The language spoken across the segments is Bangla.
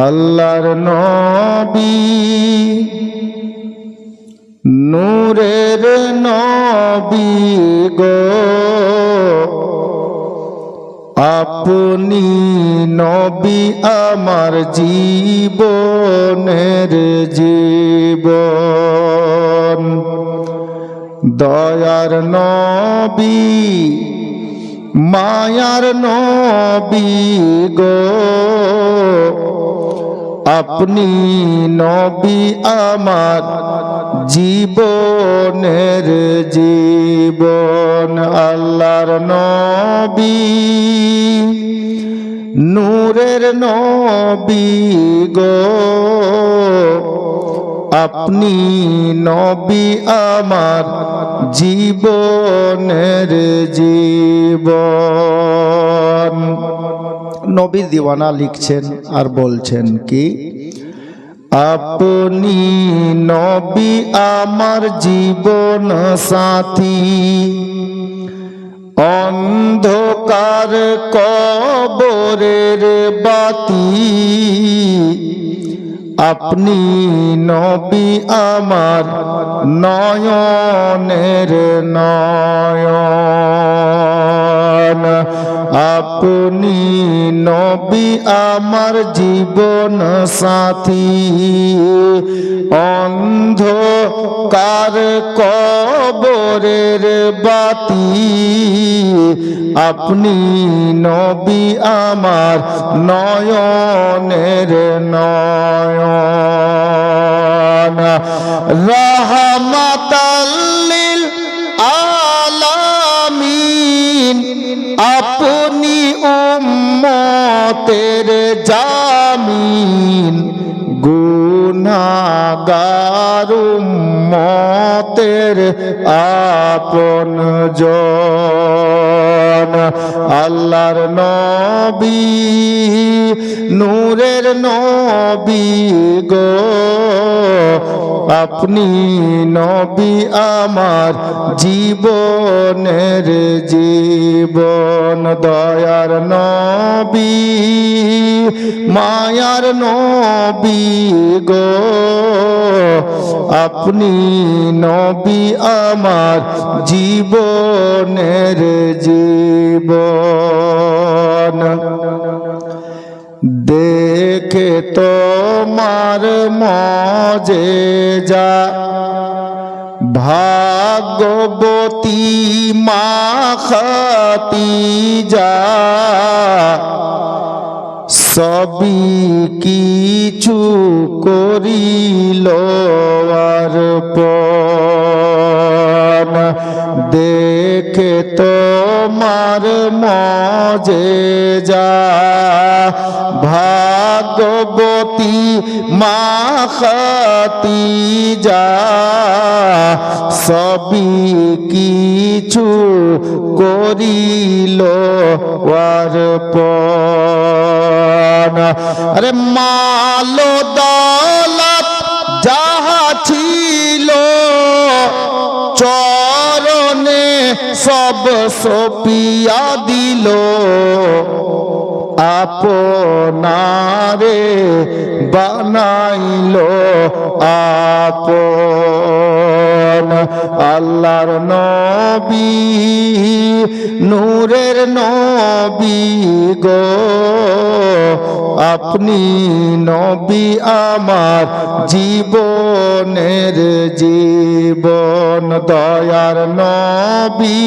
আল্লাহর নবী নূরের নবী গো, আপনি নবী আমার জীবনের জীবন। দয়ার নবী মায়ার নবী গো, আপনি নবী আমার জীবনের জীবন। আল্লাহর নবী নূরের নবী গো, আপনি নবী আমার জীবনের জীবন। নবী দিওয়ানা লিখছেন আর বলছেন কি, আপনি নবী আমার জীবন সাথী, অন্ধকার কবরের বাতি, আপনি নবী আমার নয়নের নয়ন। আপনি নবী আমার জীবন সাথী, অন্ধকার কবরের বাতি, আপনি নবী আমার নয়নের নয়ন। রাহমাতাল লিল আলামিন, আপনি উম্মতের জামিন, গুনাহগার উম্মতের আপনজন। আল্লাহর নবী নূরের নবী গো, আপনি নবী আমার জীবনের জীবন। দয়ার নবী মায়ার নবী গো, আপনি নবী আমার জীবনের জীবন। দেখে তোমার মজেজা, ভাগ্যবতী মা খাদিজা, সবই কিছু করিল অর্পণ। দেখে তোমার মজেজা, ভাগ্যবতী মা খাদিজা, সবই কিছু করিল অর্পণ। আরে মাল দৌলত যাহা ছিল চরণে সব সপিয়া দিল, আপনারে বানাইল আপন। আল্লাহর নবী নূরের নবী গো, আপনি নবী আমার জীবনের জীবন। দয়ার নবী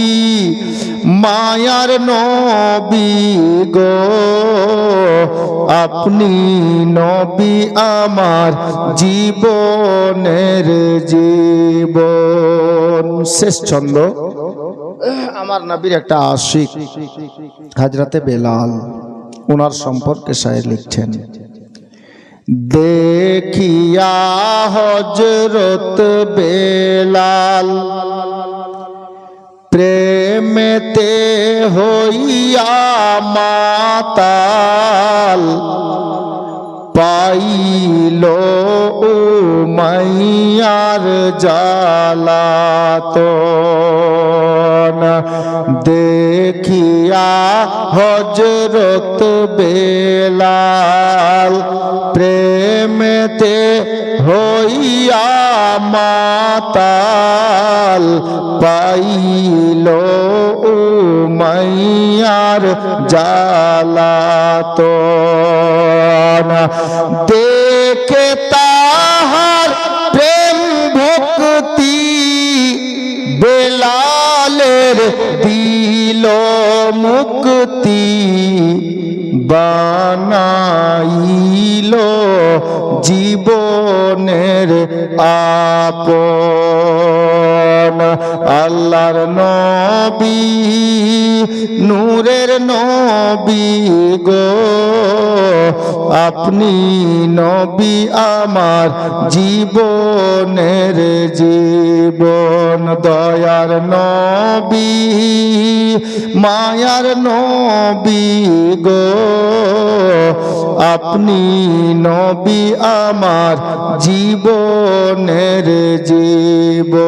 মায়ার নবী গো, আপনি নবী আমার জীবনের জীবন। শেষ ছন্দ। আমার নবীর একটা আশিক হযরতে বেলাল, ওনার সম্পর্কে শায়ের লিখছেন, দেখিয়া হযরত বেলাল প্রেমেতে হইয়া মাতাল, পাইল উমাইয়ার জ্বালাতন। দেখিয়া হযরত বেলাল পাইল উমাইয়ার জ্বালাতন। দেখে তাহার প্রেম ভক্তি বেলালের দিল মুক্তি, বানাইল জীবনের আপন। আল্লাহর নবী নূরের নবী গো, আপনি নবী আমার জীবনের জীবন। দয়ার নবী মায়ার নবী গো, আপনি নবী আমার জীবনের জীবন।